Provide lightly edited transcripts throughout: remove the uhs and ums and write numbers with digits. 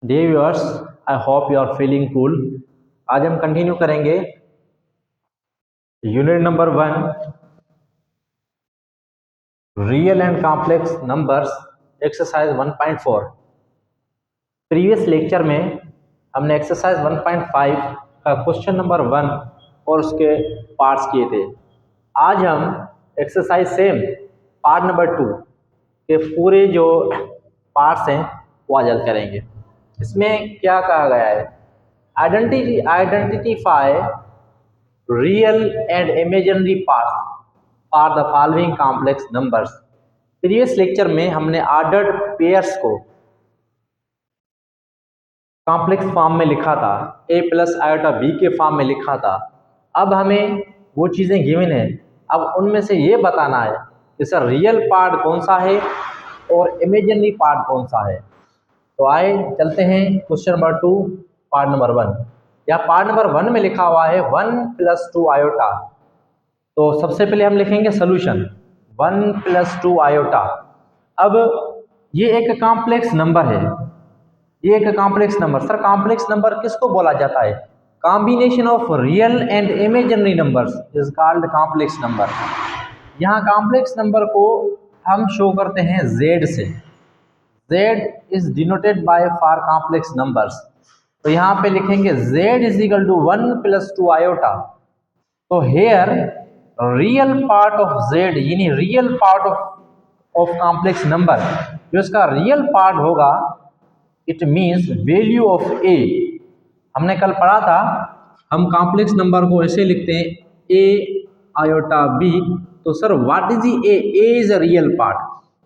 Dear viewers, I hope you are feeling cool. आज हम continue करेंगे unit number 1, real and complex numbers, exercise 1.4। Previous lecture में हमने exercise 1.5 का question number 1 और उसके पार्ट्स किए थे। आज हम एक्सरसाइज सेम पार्ट नंबर 2 के पूरे जो पार्ट्स हैं वो आज करेंगे। इसमें क्या कहा गया है? Identify real and imaginary parts are the following complex numbers. Previous lecture में हमने ऑर्डर्ड पेयर्स को कॉम्प्लेक्स फॉर्म में लिखा था, a प्लस आयोटा b के फॉर्म में लिखा था। अब हमें वो चीज़ें गिवन है, अब उनमें से ये बताना है कि सर रियल पार्ट कौन सा है और इमेजिनरी पार्ट कौन सा है। तो आए चलते हैं क्वेश्चन नंबर 2 पार्ट नंबर 1। या पार्ट नंबर 1 में लिखा हुआ है 1 + 2 आयोटा। तो सबसे पहले हम लिखेंगे सोल्यूशन 1 + 2 आयोटा। अब ये एक कॉम्प्लेक्स नंबर है, ये एक complex number. Sir complex number किसको बोला जाता है? Combination of real and imaginary numbers is called complex number. यहाँ कॉम्प्लेक्स नंबर को हम शो करते हैं z से। z is denoted by for complex numbers. तो यहाँ पे लिखेंगे z = 1 + 2 आयोटा। तो here real part of z यानी real part of complex number, जो इसका रियल पार्ट होगा, it means value of a। हमने कल पढ़ा था, हम कॉम्प्लेक्स नंबर को ऐसे लिखते हैं a आयोटा b। तो sir what is a? Is a real part.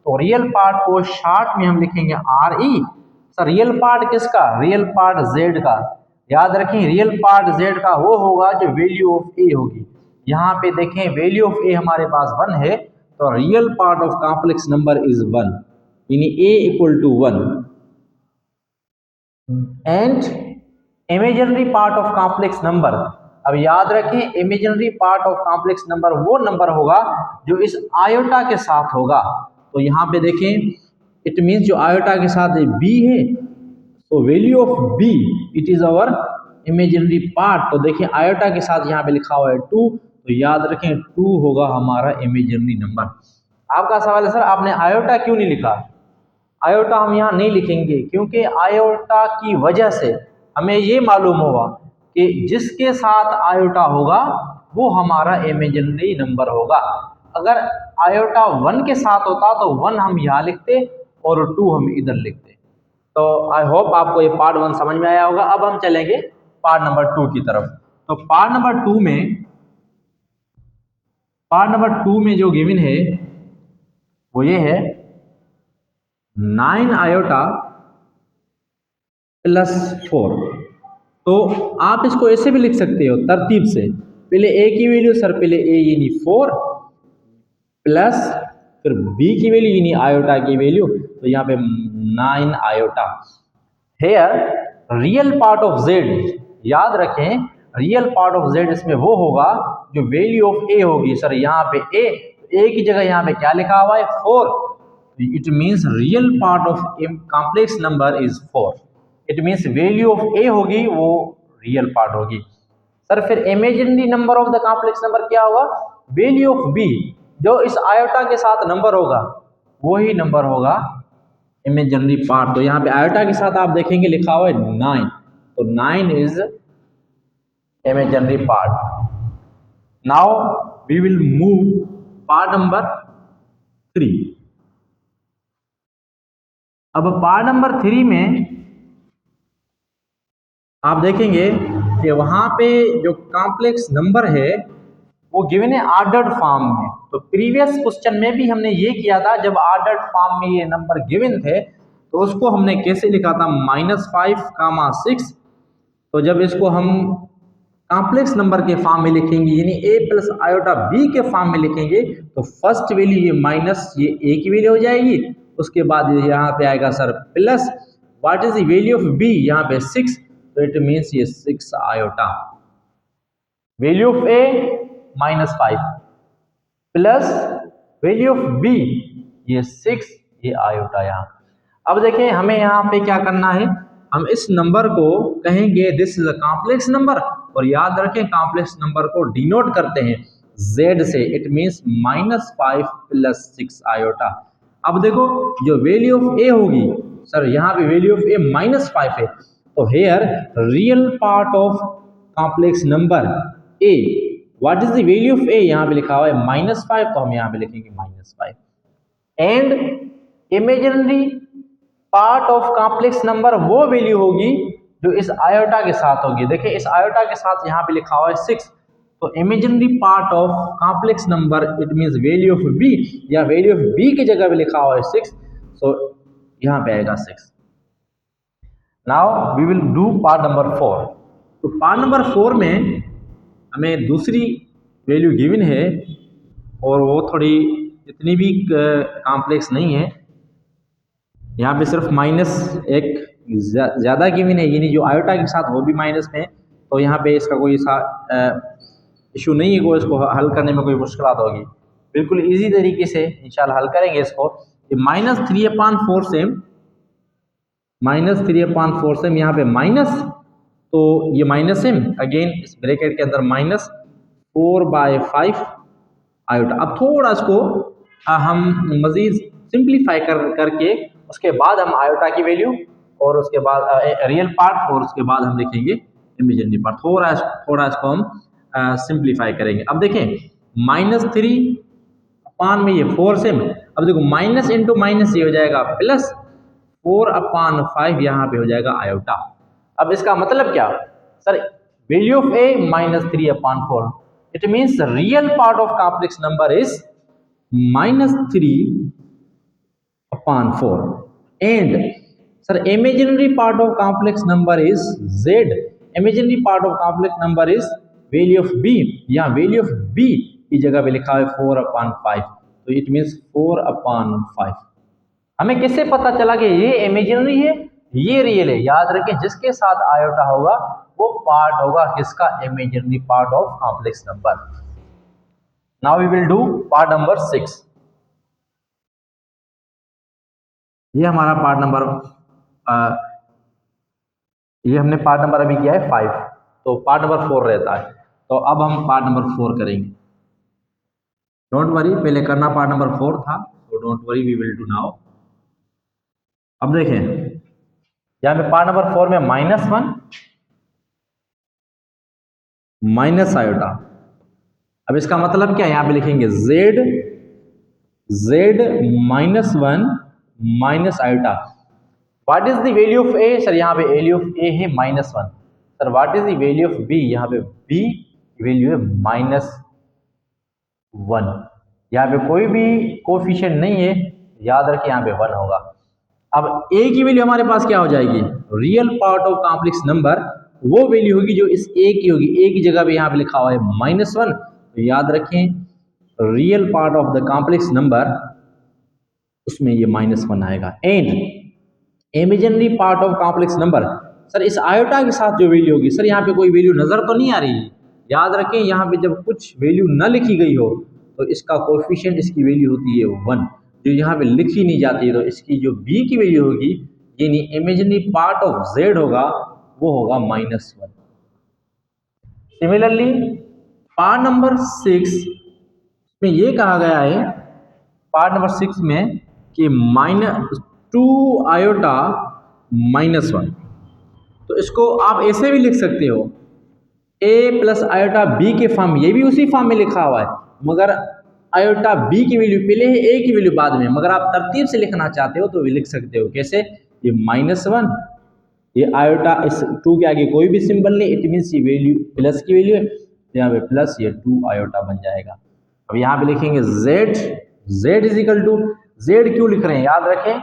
तो रियल पार्ट को शॉर्ट में हम लिखेंगे re। सर रियल पार्ट किसका? रियल पार्ट z का। याद रखें रियल पार्ट z का वो होगा जो वैल्यू ऑफ a होगी। यहाँ पे देखें वैल्यू ऑफ a हमारे पास 1 है, तो real part of complex number is 1, यानी a = 1। And imaginary part of complex number, अब याद रखें imaginary part of complex number वो नंबर होगा जो इस आयोटा के साथ होगा। तो यहाँ पे देखें इट मीन्स जो आयोटा के साथ b है, तो value of b it is our imaginary part. तो देखिए आयोटा के साथ यहाँ पे लिखा हुआ है 2, तो याद रखें 2 होगा हमारा इमेजिनरी नंबर। आपका सवाल है सर आपने आयोटा क्यों नहीं लिखा? आयोटा हम यहाँ नहीं लिखेंगे क्योंकि आयोटा की वजह से हमें ये मालूम होगा कि जिसके साथ आयोटा होगा वो हमारा इमेजिनरी नंबर होगा। अगर आयोटा 1 के साथ होता तो 1 हम यहाँ लिखते और 2 हम इधर लिखते। तो आई होप आपको ये पार्ट 1 समझ में आया होगा। अब हम चलेंगे पार्ट नंबर 2 की तरफ। तो पार्ट नंबर 2 में जो गिवन है वो ये है 9 आयोटा +4। तो आप इसको ऐसे भी लिख सकते हो तरतीब से, पहले a की वैल्यू, सर पहले a यानी 4 प्लस फिर b की वैल्यू यानी आयोटा की वैल्यू, तो यहाँ पे 9 iota. Here real part of z, याद रखें रियल पार्ट ऑफ z इसमें वो होगा जो वैल्यू ऑफ a होगी। सर यहाँ पे a की जगह यहाँ पे क्या लिखा हुआ है? 4। It means real part of complex number is 4। It means value of a होगी वो रियल पार्ट होगी। सर फिर imaginary number of the complex number क्या होगा? वैल्यू ऑफ b, जो इस आयोटा के साथ नंबर होगा वही नंबर होगा इमेजिनरी पार्ट। तो यहाँ पे आयोटा के साथ आप देखेंगे लिखा हुआ है 9, तो 9 is imaginary part. Now we will move part number 3। अब पार्ट नंबर 3 में आप देखेंगे कि वहां पे जो कॉम्प्लेक्स नंबर है वो गिवन है ऑर्डर्ड फॉर्म में। तो प्रीवियस क्वेश्चन में भी हमने ये किया था, जब ऑर्डर्ड फॉर्म में ये नंबर गिवन थे तो उसको हमने कैसे लिखा था? -5, 6। तो जब इसको हम कॉम्प्लेक्स नंबर के फॉर्म में लिखेंगे यानी a + आयोटा b के फॉर्म में लिखेंगे, तो फर्स्ट वैल्यू ये माइनस ये a की वैल्यू हो जाएगी, उसके बाद यहाँ पे आएगा sir plus what is the value of b? यहाँ पे 6, तो इट मीन्स ये 6 iota. Value of a -5 plus value of b ये 6, ये आयोटा यहाँ। अब देखिए हमें यहाँ पे क्या करना है, हम इस नंबर को कहेंगे this is a complex number, और याद रखें कॉम्प्लेक्स नंबर को डिनोट करते हैं z से, इट मींस -5 + 6 आयोटा। अब देखो जो वैल्यू ऑफ a होगी, सर यहाँ पे वैल्यू ऑफ a -5 है, तो here real part of complex number a, what is the value of a, यहाँ पे लिखा हुआ है -5, तो हम यहाँ पे लिखेंगे -5। And imaginary part of complex number वो वैल्यू होगी जो इस आयोटा के साथ होगी। देखिए इस आयोटा के साथ यहाँ पे लिखा हुआ है 6, तो imaginary part of complex number it means value of b, या वैल्यू ऑफ b की जगह पे लिखा हुआ है 6, सो यहाँ पे आएगा 6। Now we will do part number 4। तो पार्ट नंबर 4 में हमें दूसरी वैल्यू गिवन है, और वो थोड़ी इतनी भी कॉम्प्लेक्स नहीं है, यहाँ पे सिर्फ -1 ज़्यादा गिवन है, यानी जो आयोटा के साथ वो भी माइनस में है, तो यहाँ पे इसका कोई इशू नहीं है, कोई इसको हल करने में कोई मुश्किल होगी, बिल्कुल इजी तरीके से इंशाल्लाह हल करेंगे इसको। ये -3/4 से यहाँ पे माइनस, तो ये माइनस है अगेन इस ब्रैकेट के अंदर -4/5 आयोटा। अब थोड़ा इसको हम मजीद सिंप्लीफाई करके उसके बाद हम आयोटा की वैल्यू और उसके बाद रियल पार्ट और उसके बाद हम लिखेंगे इमेजिनरी पार्ट, थोड़ा इसको हम सिंप्लीफाई करेंगे। अब देखें -3 अपान में ये 4 से, अब देखो माइनस इंटू माइनस ये हो जाएगा +4/5 यहाँ पे हो जाएगा आयोटा। अब इसका मतलब क्या sir, value of a -3/4, it means real part of complex number is -3/4 and sir imaginary part of complex number is z, imaginary part of complex number is value of b, या value of b की जगह पे लिखा है 4/5, तो it means 4/5। हमें किससे पता चला कि ये इमेजिनरी है ये रियल है? याद रखें जिसके साथ आयोटा होगा वो पार्ट होगा किसका, imaginary part of complex number. Now we will do part number 6। ये हमारा पार्ट नंबर ये हमने पार्ट नंबर अभी किया है 5, तो पार्ट नंबर 4 रहता है, तो अब हम पार्ट नंबर 4 करेंगे। डोंट वरी, पहले करना पार्ट नंबर 4 था, तो don't worry we will do now. अब देखें यहाँ पे पार्ट नंबर 4 में -1 माइनस आयोटा। अब इसका मतलब क्या है, यहाँ पे लिखेंगे z -1 minus iota. What is the value of a, sir यहाँ पे वैल्यू ऑफ a है -1, sir what is the value of b, यहाँ पे b वैल्यू है -1, यहाँ पे कोई भी कोफिशिएंट नहीं है, याद रखिए यहाँ पे 1 होगा। अब a की वैल्यू हमारे पास क्या हो जाएगी, real part of complex number वो वैल्यू होगी जो इस a की होगी, a की जगह पे यहाँ पे लिखा हुआ है -1, तो याद रखें real part of the complex number उसमें ये -1 आएगा। And imaginary part of complex number, sir इस आयोटा के साथ जो वैल्यू होगी, सर यहाँ पे कोई वैल्यू नजर तो नहीं आ रही है, याद रखें यहाँ पे जब कुछ वैल्यू न लिखी गई हो तो इसका कोएफिशिएंट इसकी वैल्यू होती है 1, जो यहाँ पे लिखी नहीं जाती है, तो इसकी जो b की वैल्यू होगी यानी इमेजिनरी पार्ट ऑफ z होगा वो होगा -1। सिमिलरली पार्ट नंबर 6 में ये कहा गया है, पार्ट नंबर 6 में कि -2 आयोटा -1, तो इसको आप ऐसे भी लिख सकते हो a प्लस आयोटा b के फॉर्म, ये भी उसी फॉर्म में लिखा हुआ है, मगर आयोटा b की वैल्यू पहले है a की वैल्यू बाद में, मगर आप तरतीब से लिखना चाहते हो तो भी लिख सकते हो। कैसे, ये -1, ये आयोटा इस 2 के आगे कोई भी सिंबल नहीं, इट मीन्स ये वैल्यू प्लस की वैल्यू है, तो यहाँ पे प्लस ये 2 आयोटा बन जाएगा। अब यहाँ पे लिखेंगे z is equal to, z क्यों लिख रहे हैं, याद रखें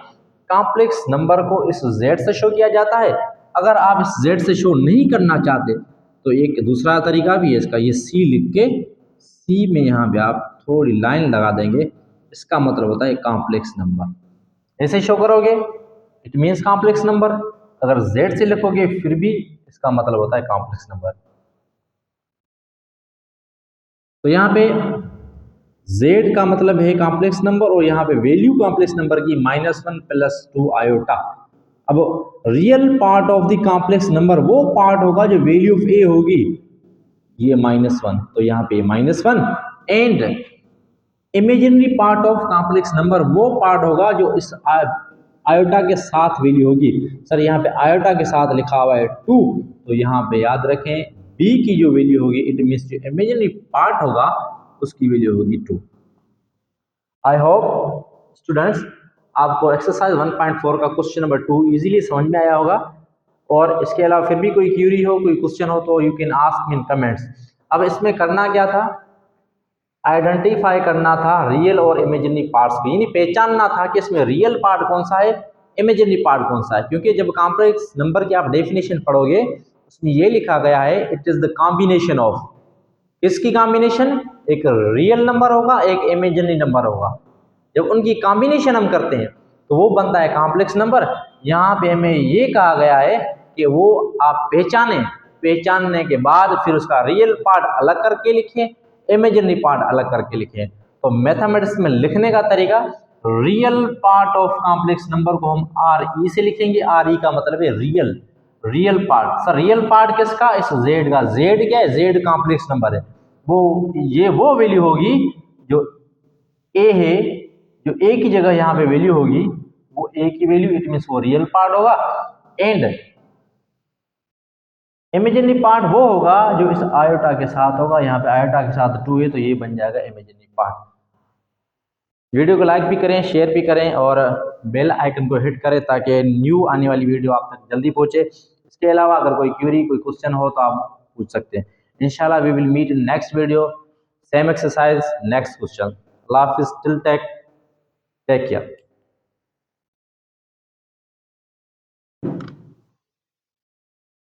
कॉम्प्लेक्स नंबर को इस z से शो किया जाता है। अगर आप इस z से शो नहीं करना चाहते तो एक दूसरा तरीका भी है इसका, ये c लिख के c में यहाँ पे आप थोड़ी लाइन लगा देंगे, इसका मतलब होता है कॉम्प्लेक्स नंबर। ऐसे शो करोगे इट मीन्स कॉम्प्लेक्स नंबर, अगर z से लिखोगे फिर भी इसका मतलब होता है कॉम्प्लेक्स नंबर। तो यहाँ पे z का मतलब है कॉम्प्लेक्स नंबर और यहाँ पे वैल्यू कॉम्प्लेक्स नंबर की -1 + 2 आयोटा। अब real part of the complex number वो पार्ट होगा जो वैल्यू ऑफ ए होगी, ये -1, तो यहाँ पे -1, and imaginary part of complex number वो पार्ट होगा जो इस आयोटा के साथ वैल्यू होगी। सर यहाँ पे आयोटा के साथ लिखा हुआ है 2, तो यहाँ पे याद रखें बी की जो वैल्यू होगी, इट मीन्स जो इमेजिनरी पार्ट होगा उसकी वैल्यू होगी 2। आई होप स्टूडेंट्स आपको एक्सरसाइज 1.4 का क्वेश्चन नंबर 2 इजीली समझ में आया होगा, और इसके अलावा फिर भी कोई क्यूरी हो, कोई क्वेश्चन हो तो you can ask me in comments. अब इसमें करना क्या था, आइडेंटिफाई करना था रियल और इमेजिनरी पार्ट्स को, यानी पहचानना था कि इसमें रियल पार्ट कौन सा है, इमेजिनरी पार्ट कौन सा है। क्योंकि जब कॉम्प्लेक्स नंबर की आप डेफिनेशन पढ़ोगे उसमें ये लिखा गया है it is the combination of, इसकी कॉम्बिनेशन एक रियल नंबर होगा एक इमेजिनरी नंबर होगा। जब उनकी कॉम्बिनेशन हम करते हैं तो वो बनता है कॉम्प्लेक्स नंबर। यहाँ पे हमें ये कहा गया है कि वो आप पहचानने के बाद फिर उसका रियल पार्ट अलग करके लिखें, इमेजिनरी पार्ट अलग करके लिखें। तो मैथमेटिक्स में लिखने का तरीका, real part of complex number को हम आर ई से लिखेंगे, आर ई का मतलब है real part. Sir real part किसका, इस जेड का, जेड क्या है, जेड कॉम्प्लेक्स नंबर है, वो वैल्यू होगी जो ए है, जो ए की जगह यहाँ पे वैल्यू होगी वो ए की वैल्यू, इट मीन्स वो रियल पार्ट होगा। एंड इमेजिनरी पार्ट वो होगा जो इस आयोटा के साथ होगा, यहाँ पे आयोटा के साथ 2 है तो ये बन जाएगा इमेजिनरी पार्ट। वीडियो को लाइक भी करें, शेयर भी करें और बेल आइकन को हिट करें ताकि न्यू आने वाली वीडियो आप तक जल्दी पहुंचे। इसके अलावा अगर कोई क्वेरी कोई क्वेश्चन हो तो आप पूछ सकते हैं। इंशाल्लाह we will meet in next video, same exercise next question. अल्लाह हाफिज़, टिल टेक केयर।